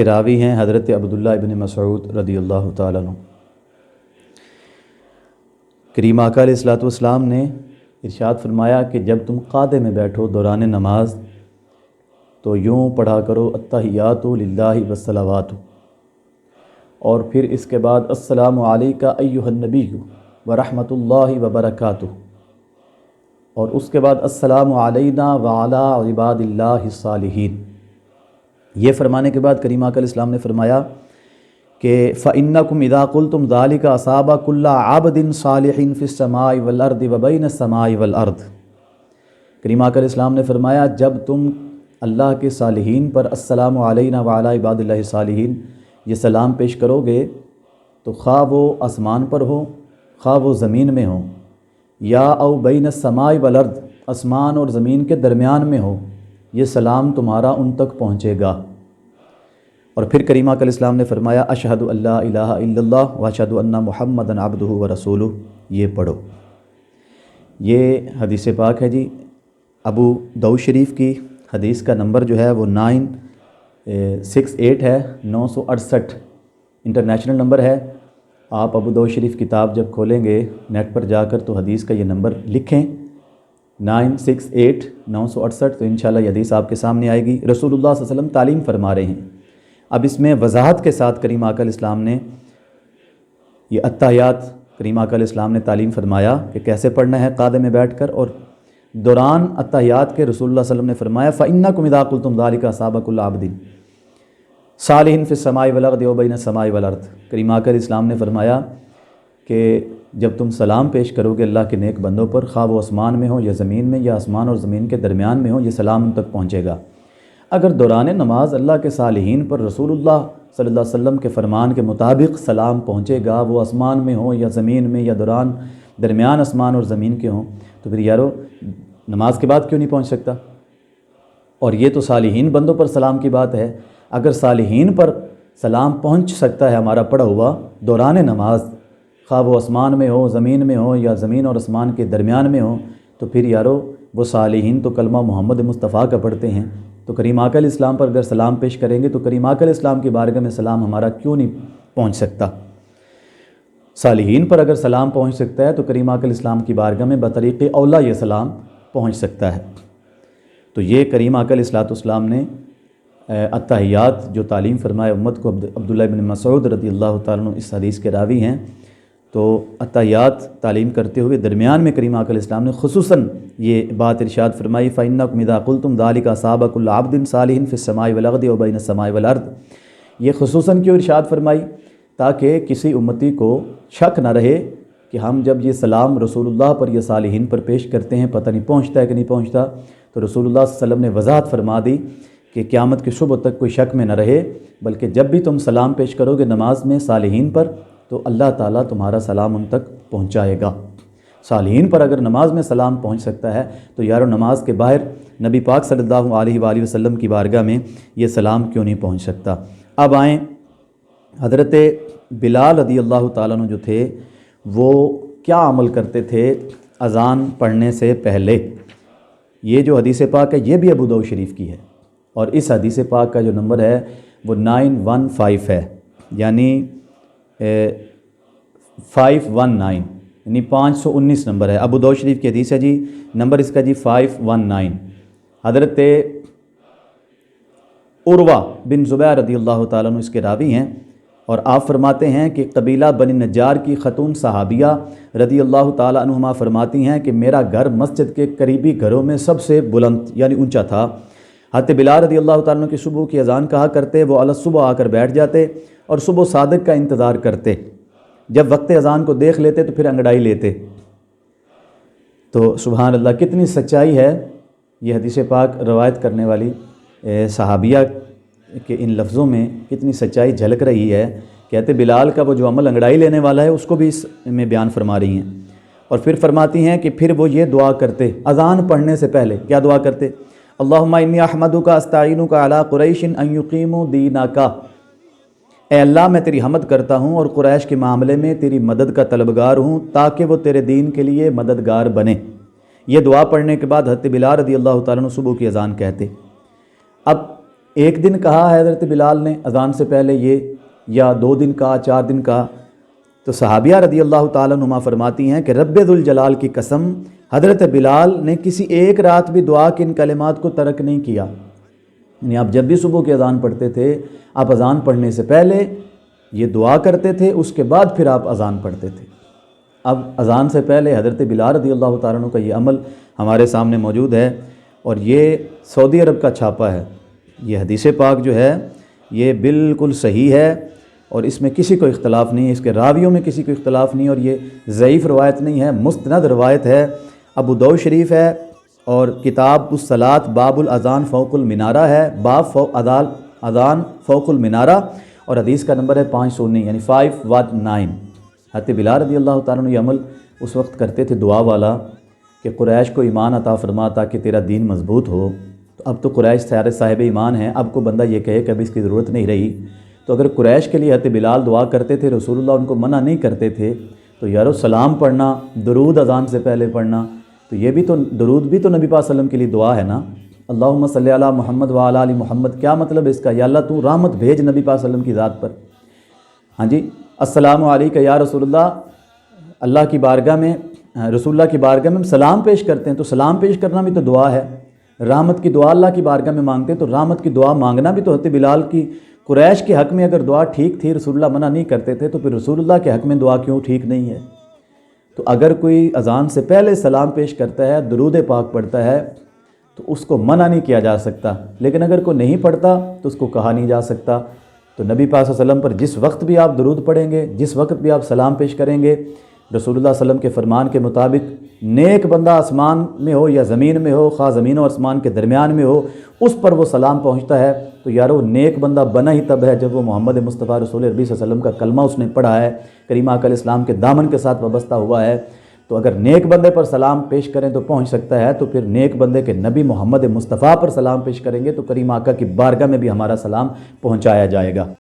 راوی ہیں حضرت عبداللہ ابن مسعود رضی اللہ تعالیٰ عنہ۔ کریم آقا علیہ الصلوۃ والسلام نے ارشاد فرمایا کہ جب تم قعدے میں بیٹھو دوران نماز تو یوں پڑھا کرو التحیات للہ والصلوات، اور پھر اس کے بعد السلام علیک ایھا النبی ورحمۃ اللہ وبرکاتہ، اور اس کے بعد السلام علینا وعلی عباد اللہ الصالحین۔ یہ فرمانے کے بعد کریم آقا علیہ السلام نے فرمایا کہ فَإِنَّكُمْ إِذَا قُلْتُمْ ذَلِكَ أَصَابَ كُلَّ عَبْدٍ صَالِحٍ فِي السَّمَاءِ وَالْأَرْضِ وَبَيْنَ السَّمَاءِ وَالْأَرْضِ۔ کریم آقا علیہ السلام نے فرمایا جب تم اللہ کے صالحین پر السلام علینا وعلی عباد اللہ الصالحین یہ سلام پیش کرو گے تو خواہ وہ آسمان پر ہو خواہ وہ زمین میں ہو، یا او بین السماء والارض آسمان اور زمین کے درمیان میں ہو، یہ سلام تمہارا ان تک پہنچے گا۔ اور پھر کریم آقا علیہ السلام نے فرمایا اشہد ان لا الہ الا اللہ واشہد ان محمدا عبدہ ورسولہ، یہ پڑھو۔ یہ حدیث پاک ہے جی، ابو داؤد شریف کی حدیث کا نمبر جو ہے وہ 968 ہے، 968 انٹرنیشنل نمبر ہے۔ آپ ابو داؤد شریف کتاب جب کھولیں گے نیٹ پر جا کر تو حدیث کا یہ نمبر لکھیں 968 968، تو انشاءاللہ یہ حدیث آپ کے سامنے آئے گی۔ رسول اللہ صلی اللہ علیہ وسلم تعلیم فرما رہے ہیں۔ اب اس میں وضاحت کے ساتھ کریم آقا علیہ السلام نے یہ التحیات کریم آقا علیہ السلام نے تعلیم فرمایا کہ کیسے پڑھنا ہے قعدے میں بیٹھ کر، اور دوران التحیات کے رسول اللہ صلی اللہ علیہ وسلم نے فرمایا فَإِنَّكُمْ إِذَا قُلْتُمْ ذَلِكَ أَصَابَ كُلَّ عَبْدٍ صَالِحٍ فِي السَّمَاءِ وَالْأَرْضِ وَبَيْنَ السَّمَاءِ وَالْأَرْضِ۔ کریم آقا علیہ السلام نے فرمایا کہ جب تم سلام پیش کرو گے اللہ کے نیک بندوں پر، خواہ وہ آسمان میں ہو یا زمین میں، یا آسمان اور زمین کے درمیان میں ہو، یہ سلام ان تک پہنچے گا۔ اگر دوران نماز اللہ کے صالحین پر رسول اللہ صلی اللہ علیہ وسلم کے فرمان کے مطابق سلام پہنچے گا، وہ آسمان میں ہو یا زمین میں یا درمیان آسمان اور زمین کے ہوں، تو پھر یارو نماز کے بعد کیوں نہیں پہنچ سکتا؟ اور یہ تو صالحین بندوں پر سلام کی بات ہے۔ اگر صالحین پر سلام پہنچ سکتا ہے ہمارا پڑھا ہوا دوران نماز، خواہ وہ آسمان میں ہو زمین میں ہو یا زمین اور آسمان کے درمیان میں ہو، تو پھر یارو وہ صالحین تو کلمہ محمد مصطفیٰ کا پڑھتے ہیں، تو کریم آقا علیہ السلام پر اگر سلام پیش کریں گے تو کریم آقا علیہ السلام کی بارگاہ میں سلام ہمارا کیوں نہیں پہنچ سکتا؟ صالحین پر اگر سلام پہنچ سکتا ہے تو کریم آقا علیہ السلام کی بارگاہ میں بطریق اولا یہ سلام پہنچ سکتا ہے۔ تو یہ کریم آقا علیہ السلام نے التحیات جو تعلیم فرمائے امت کو، عبداللہ ابن مسعود رضی اللہ تعالیٰ عنہ اس حدیث کے راوی ہیں، تو التحیات تعلیم کرتے ہوئے درمیان میں کریم آقا علیہ السلام نے خصوصاً یہ بات ارشاد فرمائی فَإِنَّكُمْ إِذَا قُلْتُمْ ذَلِكَ أَصَابَ كُلَّ عَبْدٍ صَالِحٍ فِي السَّمَاءِ وَالْأَرْضِ وَبَيْنَ السَّمَاءِ وَالْأَرْضِ۔ یہ خصوصاً کیوں ارشاد فرمائی؟ تاکہ کسی امتی کو شک نہ رہے کہ ہم جب یہ سلام رسول اللہ پر یا صالحین پر پیش کرتے ہیں پتہ نہیں پہنچتا ہے کہ نہیں پہنچتا، تو رسول اللہ صلی اللہ علیہ وسلم نے وضاحت فرما دی کہ قیامت کے صبح تک کوئی شک میں نہ رہے، بلکہ جب بھی تم سلام پیش کرو گے نماز میں صالحین پر تو اللہ تعالیٰ تمہارا سلام ان تک پہنچائے گا۔ صالحین پر اگر نماز میں سلام پہنچ سکتا ہے تو یارو نماز کے باہر نبی پاک صلی اللہ علیہ وآلہ وسلم کی بارگاہ میں یہ سلام کیوں نہیں پہنچ سکتا؟ اب آئیں، حضرت بلال رضی اللہ تعالیٰ عنہ جو تھے وہ کیا عمل کرتے تھے اذان پڑھنے سے پہلے؟ یہ جو حدیث پاک ہے یہ بھی ابو داؤد شریف کی ہے، اور اس حدیث پاک کا جو نمبر ہے وہ 915 ہے، یعنی 519 یعنی 519 نمبر ہے۔ ابو داؤد شریف کی حدیث ہے جی، نمبر اس کا جی 519۔ حضرت عروہ بن زبیر رضی اللہ تعالیٰ عنہ اس کے راوی ہیں، اور آپ فرماتے ہیں کہ قبیلہ بنی نجار کی خاتون صحابیہ رضی اللہ تعالیٰ عنہما فرماتی ہیں کہ میرا گھر مسجد کے قریبی گھروں میں سب سے بلند یعنی اونچا تھا۔ حضرت بلال رضی اللہ تعالیٰ عنہ کی صبح کی اذان کہا کرتے، وہ علی صبح آ کر بیٹھ جاتے اور صبح صادق کا انتظار کرتے، جب وقت اذان کو دیکھ لیتے تو پھر انگڑائی لیتے۔ تو سبحان اللہ کتنی سچائی ہے یہ حدیث پاک روایت کرنے والی صحابیہ کہ ان لفظوں میں کتنی سچائی جھلک رہی ہے۔ کہتے بلال کا وہ جو عمل انگڑائی لینے والا ہے اس کو بھی اس میں بیان فرما رہی ہیں، اور پھر فرماتی ہیں کہ پھر وہ یہ دعا کرتے اذان پڑھنے سے پہلے، کیا دعا کرتے؟ اللہم انی احمدک استعینک علی قریش ان یقیموا دینک، اے اللہ میں تیری حمد کرتا ہوں اور قریش کے معاملے میں تیری مدد کا طلبگار ہوں تاکہ وہ تیرے دین کے لیے مددگار بنے۔ یہ دعا پڑھنے کے بعد حضرت بلال رضی اللہ تعالیٰ عنہ صبح کی اذان کہتے۔ اب ایک دن کہا ہے حضرت بلال نے اذان سے پہلے یہ، یا 2 دن کہا، 4 دن کہا، تو صحابیہ رضی اللہ تعالیٰ عنہما فرماتی ہیں کہ رب ذوالجلال کی قسم، حضرت بلال نے کسی ایک رات بھی دعا کے ان کلمات کو ترک نہیں کیا۔ یعنی آپ جب بھی صبح کی اذان پڑھتے تھے، آپ اذان پڑھنے سے پہلے یہ دعا کرتے تھے، اس کے بعد پھر آپ اذان پڑھتے تھے۔ اب اذان سے پہلے حضرت بلال رضی اللہ تعالیٰ عنہ کا یہ عمل ہمارے سامنے موجود ہے، اور یہ سعودی عرب کا چھاپا ہے۔ یہ حدیث پاک جو ہے یہ بالکل صحیح ہے، اور اس میں کسی کو اختلاف نہیں ہے، اس کے راویوں میں کسی کو اختلاف نہیں ہے، اور یہ ضعیف روایت نہیں ہے، مستند روایت ہے۔ ابو داؤد شریف ہے، اور کتاب الصلاۃ باب الاذان فوق المنارہ ہے، باب اذان فوق المنارہ، اور حدیث کا نمبر ہے 519 یعنی 519۔ حضرت بلال رضی اللہ تعالیٰ عنہ یہ عمل اس وقت کرتے تھے دعا والا کہ قریش کو ایمان عطا فرما تاکہ تیرا دین مضبوط ہو۔ تو اب تو قریش سارے صاحب ایمان ہیں، اب کو بندہ یہ کہے کہ اب اس کی ضرورت نہیں رہی۔ تو اگر قریش کے لیے حضرت بلال دعا کرتے تھے، رسول اللہ ان کو منع نہیں کرتے تھے، تو یارو سلام پڑھنا، درود اذان سے پہلے پڑھنا، تو یہ بھی تو درود بھی تو نبی پاک صلی اللہ علیہ وسلم کے لیے دعا ہے نا۔ اللہم صلی علی محمد وعلی آل محمد، کیا مطلب ہے اس کا؟ یا اللہ تو رحمت بھیج نبی پاک صلی اللہ علیہ وسلم کی ذات پر۔ ہاں جی، السلام علیکہ یا رسول اللہ، اللہ کی بارگاہ میں، رسول اللہ کی بارگاہ میں ہم سلام پیش کرتے ہیں، تو سلام پیش کرنا بھی تو دعا ہے۔ رحمت کی دعا اللہ کی بارگاہ میں مانگتے ہیں، تو رحمت کی دعا مانگنا بھی تو حضرت بلال کی، قریش کے حق میں اگر دعا ٹھیک تھی، رسول اللہ منع نہیں کرتے تھے، تو پھر رسول اللہ کے حق میں دعا کیوں ٹھیک نہیں ہے؟ تو اگر کوئی اذان سے پہلے سلام پیش کرتا ہے، درود پاک پڑھتا ہے، تو اس کو منع نہیں کیا جا سکتا، لیکن اگر کوئی نہیں پڑھتا تو اس کو کہا نہیں جا سکتا۔ تو نبی پاک صلی اللہ علیہ وسلم پر جس وقت بھی آپ درود پڑھیں گے، جس وقت بھی آپ سلام پیش کریں گے، رسول اللہ صلی اللہ علیہ وسلم کے فرمان کے مطابق نیک بندہ آسمان میں ہو یا زمین میں ہو، خواہ زمین و آسمان کے درمیان میں ہو، اس پر وہ سلام پہنچتا ہے، تو یارو نیک بندہ بنا ہی تب ہے جب وہ محمد مصطفیٰ رسول عربی صلی اللہ علیہ وسلم کا کلمہ اس نے پڑھا ہے، کریم آقا علیہ السلام کے دامن کے ساتھ وابستہ ہوا ہے۔ تو اگر نیک بندے پر سلام پیش کریں تو پہنچ سکتا ہے، تو پھر نیک بندے کے نبی محمد مصطفیٰ پر سلام پیش کریں گے تو کریم آقا کی بارگاہ میں بھی ہمارا سلام پہنچایا جائے گا۔